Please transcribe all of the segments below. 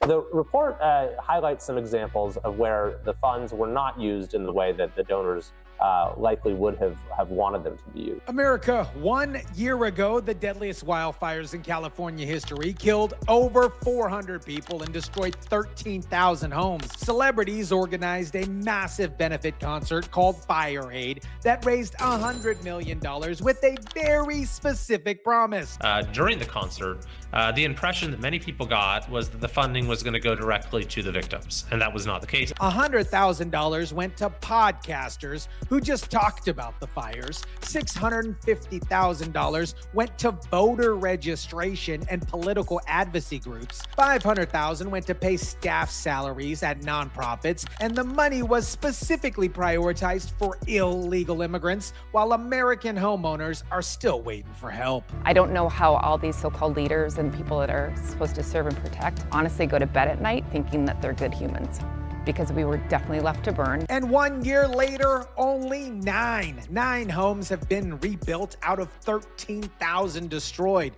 The report highlights some examples of where the funds were not used in the way that the donors likely would have wanted them to be used. America, 1 year ago, the deadliest wildfires in California history killed over 400 people and destroyed 13,000 homes. Celebrities organized a massive benefit concert called FireAid that raised $100 million with a very specific promise. During the concert, the impression that many people got was that the funding was going to go directly to the victims, and that was not the case. $100,000 went to podcasters who just talked about the fires. $650,000 went to voter registration and political advocacy groups. $500,000 went to pay staff salaries at nonprofits, and the money was specifically prioritized for illegal immigrants, while American homeowners are still waiting for help. I don't know how all these so-called leaders and people that are supposed to serve and protect honestly go to bed at night thinking that they're good humans, because we were definitely left to burn. And 1 year later, only nine homes have been rebuilt out of 13,000 destroyed.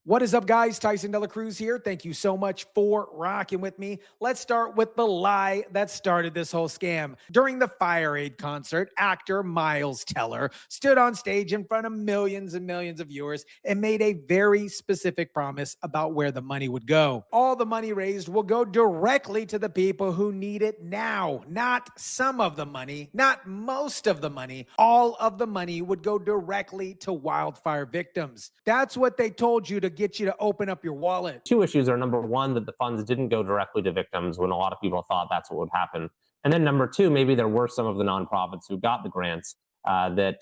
What is up, guys? Tyson De La Cruz here. Thank you so much for rocking with me. Let's start with the lie that started this whole scam. During the FireAid concert, actor Miles Teller stood on stage in front of millions and millions of viewers and made a very specific promise about where the money would go. All the money raised will go directly to the people who need it now. Not some of the money, not most of the money. All of the money would go directly to wildfire victims. That's what they told you to get you to open up your wallet. Two issues are, number one, that the funds didn't go directly to victims when a lot of people thought that's what would happen. And then number two, maybe there were some of the nonprofits who got the grants that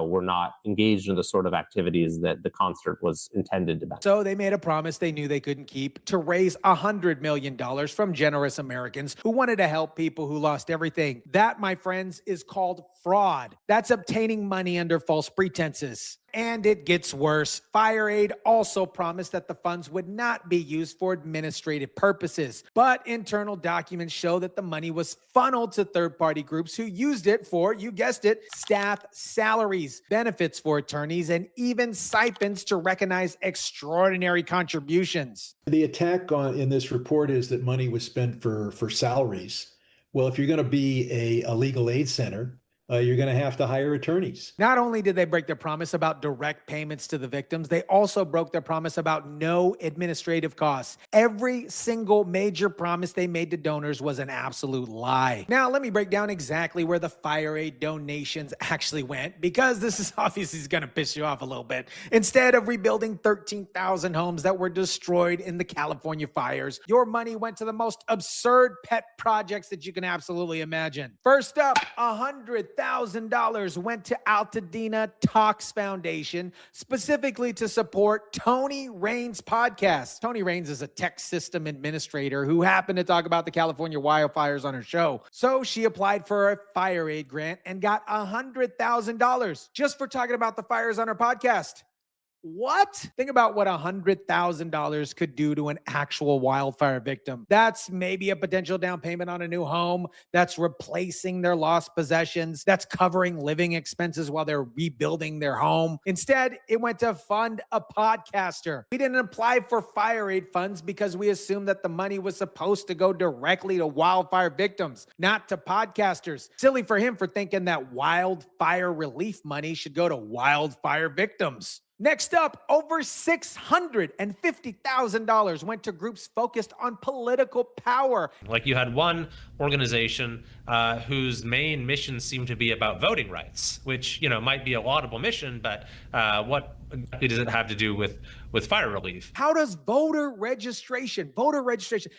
were not engaged in the sort of activities that the concert was intended to be. So they made a promise they knew they couldn't keep to raise $100 million from generous Americans who wanted to help people who lost everything. That, my friends, is called fraud. That's obtaining money under false pretenses. And it gets worse. FireAid also promised that the funds would not be used for administrative purposes, but internal documents show that the money was funneled to third-party groups who used it for, you guessed it, staff salaries, benefits for attorneys, and even stipends to recognize extraordinary contributions. The attack in this report is that money was spent for salaries. Well, if you're going to be a legal aid center, you're going to have to hire attorneys. Not only did they break their promise about direct payments to the victims, they also broke their promise about no administrative costs. Every single major promise they made to donors was an absolute lie. Now, let me break down exactly where the FireAid donations actually went, because this is obviously going to piss you off a little bit. Instead of rebuilding 13,000 homes that were destroyed in the California fires, your money went to the most absurd pet projects that you can absolutely imagine. First up, $100,000 went to Altadena Talks Foundation, specifically to support Tony Raines' podcast. Tony Raines is a tech system administrator who happened to talk about the California wildfires on her show. So she applied for a FireAid grant and got $100,000 just for talking about the fires on her podcast. What? Think about what $100,000 could do to an actual wildfire victim. That's maybe a potential down payment on a new home. That's replacing their lost possessions. That's covering living expenses while they're rebuilding their home. Instead, it went to fund a podcaster. We didn't apply for FireAid funds because we assumed that the money was supposed to go directly to wildfire victims, not to podcasters. Silly for him for thinking that wildfire relief money should go to wildfire victims. Next up, over $650,000 went to groups focused on political power. Like you had one organization whose main mission seemed to be about voting rights, which, might be a laudable mission, but what exactly does it have to do with fire relief? How does voter registration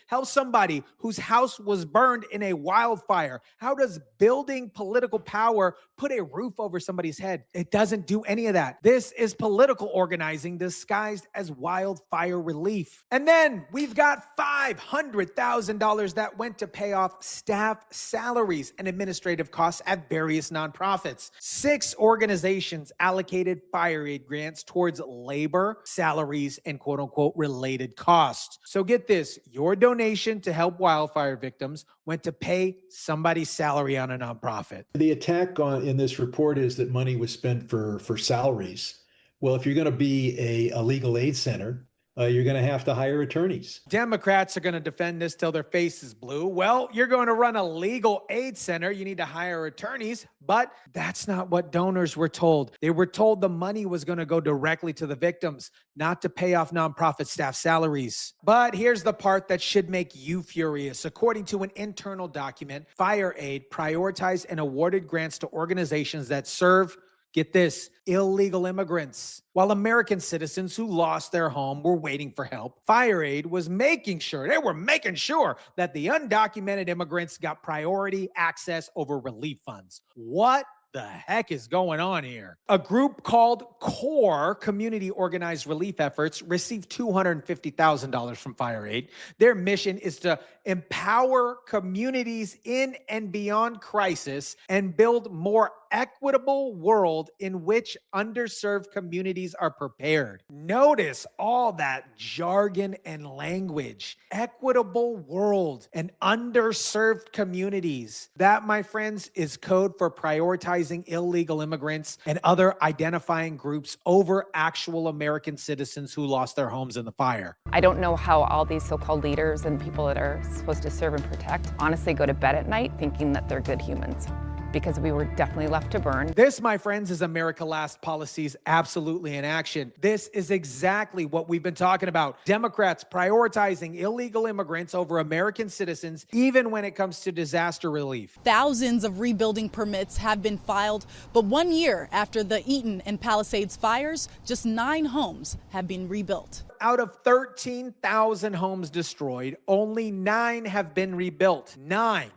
help somebody whose house was burned in a wildfire? How does building political power put a roof over somebody's head? It doesn't do any of that. This is political organizing disguised as wildfire relief. And then we've got $500,000 that went to pay off staff salaries and administrative costs at various nonprofits. 6 organizations allocated FireAid grants towards labor, salaries, and quote-unquote related costs. So get this, your donation to help wildfire victims went to pay somebody's salary on a nonprofit. The attack in this report is that money was spent for salaries. Well, if you're going to be a legal aid center, you're going to have to hire attorneys. Democrats are going to defend this till their face is blue. Well, you're going to run a legal aid center. You need to hire attorneys, but that's not what donors were told. They were told the money was going to go directly to the victims, not to pay off nonprofit staff salaries. But here's the part that should make you furious. According to an internal document, FireAid prioritized and awarded grants to organizations that serve, get this, illegal immigrants. While American citizens who lost their home were waiting for help, FireAid was making sure that the undocumented immigrants got priority access over relief funds. What the heck is going on here? A group called CORE, Community Organized Relief Efforts, received $250,000 from FireAid. Their mission is to empower communities in and beyond crisis and build more equitable world in which underserved communities are prepared. Notice all that jargon and language. Equitable world and underserved communities. That, my friends, is code for prioritizing illegal immigrants and other identifying groups over actual American citizens who lost their homes in the fire. I don't know how all these so-called leaders and people that are supposed to serve and protect honestly go to bed at night thinking that they're good humans, because we were definitely left to burn. This, my friends, is America Last policies absolutely in action. This is exactly what we've been talking about. Democrats prioritizing illegal immigrants over American citizens, even when it comes to disaster relief. Thousands of rebuilding permits have been filed, but 1 year after the Eaton and Palisades fires, just 9 homes have been rebuilt. Out of 13,000 homes destroyed, only 9 have been rebuilt. 9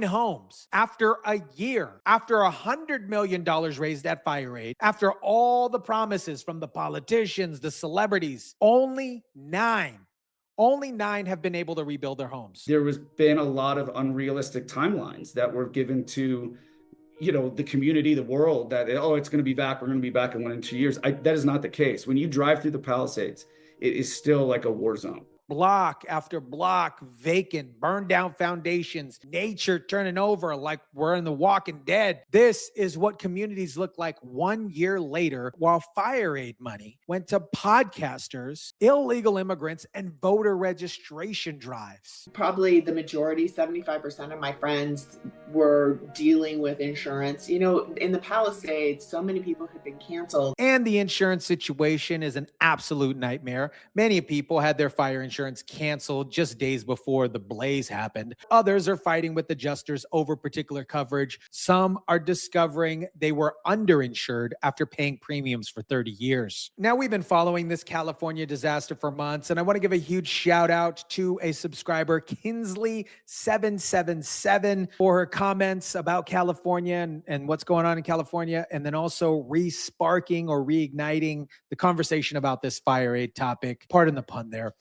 homes after a year, after $100 million raised at FireAid, after all the promises from the politicians, the celebrities, only 9 have been able to rebuild their homes. There has been a lot of unrealistic timelines that were given to, the community, the world, that, it's going to be back. We're going to be back in 1 and 2 years. That is not the case. When you drive through the Palisades, it is still like a war zone. Block after block, vacant, burned down foundations, nature turning over like we're in The Walking Dead. This is what communities look like 1 year later, while FireAid money went to podcasters, illegal immigrants, and voter registration drives. Probably the majority, 75% of my friends were dealing with insurance. In the Palisades, so many people had been canceled. And the insurance situation is an absolute nightmare. Many people had their fire insurance canceled just days before the blaze happened. Others are fighting with adjusters over particular coverage. Some are discovering they were underinsured after paying premiums for 30 years. Now, we've been following this California disaster for months, and I want to give a huge shout out to a subscriber, Kinsley777, for her comments about California and what's going on in California, and then also re-sparking or reigniting the conversation about this FireAid topic. Pardon the pun there.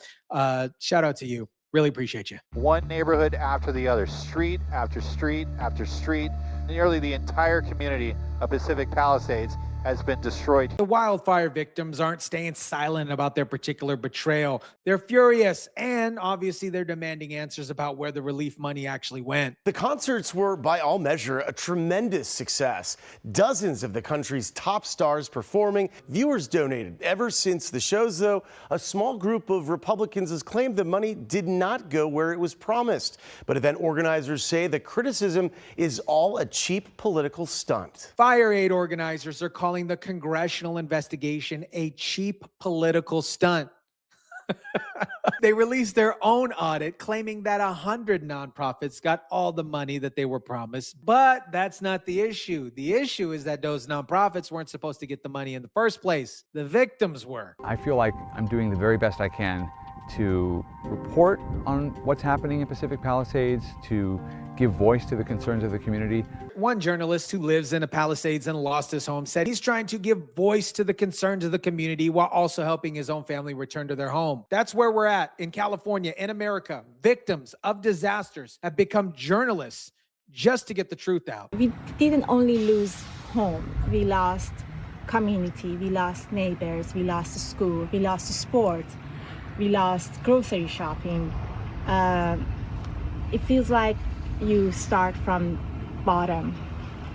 Shout out to you. Really appreciate you. One neighborhood after the other, street after street after street, nearly the entire community of Pacific Palisades has been destroyed. The wildfire victims aren't staying silent about their particular betrayal. They're furious, and obviously they're demanding answers about where the relief money actually went. The concerts were, by all measure, a tremendous success. Dozens of the country's top stars performing. Viewers donated. Ever since the shows, though, a small group of Republicans has claimed the money did not go where it was promised. But event organizers say the criticism is all a cheap political stunt. FireAid organizers are calling the congressional investigation a cheap political stunt. They released their own audit claiming that 100 nonprofits got all the money that they were promised. But that's not the issue. The issue is that those nonprofits weren't supposed to get the money in the first place. The victims were. I feel like I'm doing the very best I can to report on what's happening in Pacific Palisades, to give voice to the concerns of the community. One journalist who lives in the Palisades and lost his home said he's trying to give voice to the concerns of the community while also helping his own family return to their home. That's where we're at in California, in America. Victims of disasters have become journalists just to get the truth out. We didn't only lose home, we lost community, we lost neighbors, we lost school, we lost sport, we lost grocery shopping. It feels like you start from bottom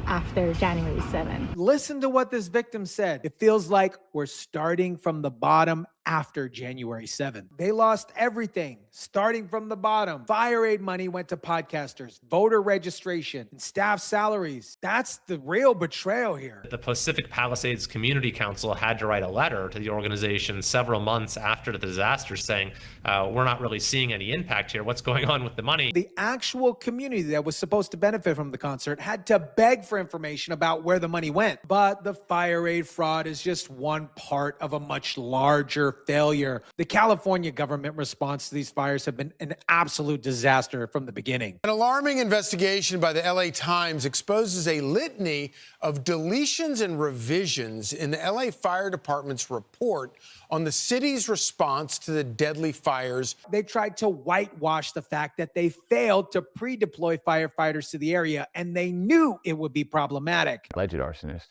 after January 7th. Listen to what this victim said. It feels like were starting from the bottom after January 7th. They lost everything, starting from the bottom. FireAid money went to podcasters, voter registration, and staff salaries. That's the real betrayal here. The Pacific Palisades Community Council had to write a letter to the organization several months after the disaster saying, we're not really seeing any impact here. What's going on with the money? The actual community that was supposed to benefit from the concert had to beg for information about where the money went. But the FireAid fraud is just one part of a much larger failure. The California government response to these fires have been an absolute disaster from the beginning. An alarming investigation by the LA Times exposes a litany of deletions and revisions in the LA Fire Department's report on the city's response to the deadly fires. They tried to whitewash the fact that they failed to pre-deploy firefighters to the area, and they knew it would be problematic. Alleged arsonist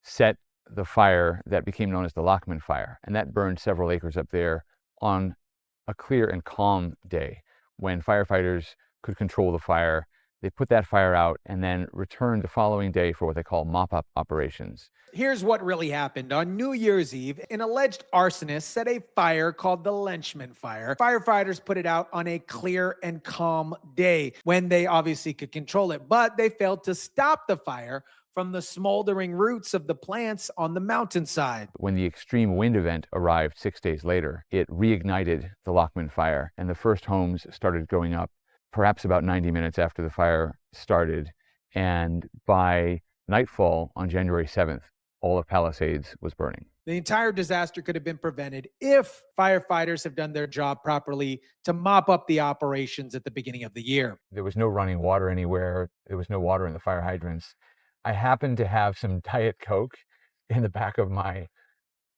set the fire that became known as the Lockman Fire, and that burned several acres up there on a clear and calm day when firefighters could control the fire. They put that fire out and then returned the following day for what they call mop-up operations. Here's what really happened. On New Year's Eve, an alleged arsonist set a fire called the Lynchman Fire. Firefighters put it out on a clear and calm day when they obviously could control it, but they failed to stop the fire from the smoldering roots of the plants on the mountainside. When the extreme wind event arrived 6 days later, it reignited the Lockman Fire, and the first homes started going up perhaps about 90 minutes after the fire started. And by nightfall on January 7th, all of Palisades was burning. The entire disaster could have been prevented if firefighters have done their job properly to mop up the operations at the beginning of the year. There was no running water anywhere. There was no water in the fire hydrants. I happened to have some Diet Coke in the back of my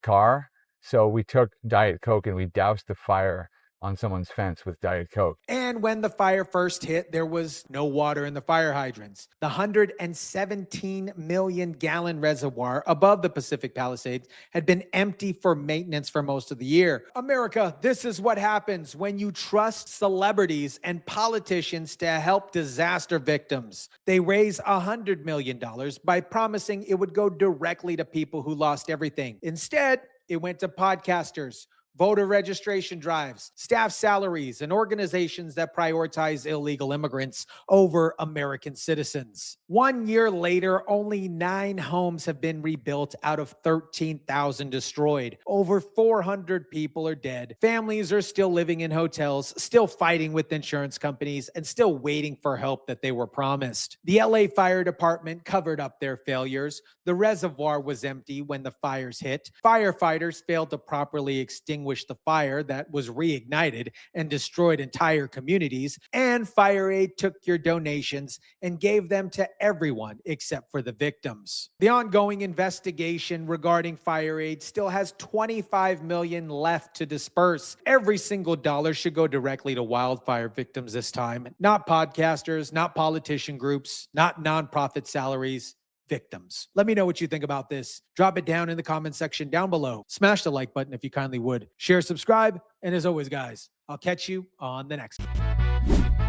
car. So we took Diet Coke and we doused the fire on someone's fence with Diet Coke. And when the fire first hit, there was no water in the fire hydrants. The 117 million gallon reservoir above the Pacific Palisades had been empty for maintenance for most of the year. America, this is what happens when you trust celebrities and politicians to help disaster victims. They raise $100 million by promising it would go directly to people who lost everything. Instead, it went to podcasters, voter registration drives, staff salaries, and organizations that prioritize illegal immigrants over American citizens. 1 year later, only 9 homes have been rebuilt out of 13,000 destroyed. Over 400 people are dead. Families are still living in hotels, still fighting with insurance companies, and still waiting for help that they were promised. The LA Fire Department covered up their failures. The reservoir was empty when the fires hit. Firefighters failed to properly extinguish the fire that was reignited and destroyed entire communities, and FireAid took your donations and gave them to everyone except for the victims. The ongoing investigation regarding FireAid still has $25 million left to disperse. Every single dollar should go directly to wildfire victims this time, not podcasters, not politician groups, not nonprofit salaries. Victims. Let me know what you think about this. Drop it down in the comment section down below. Smash the like button if you kindly would. Share, subscribe, and as always, guys, I'll catch you on the next one.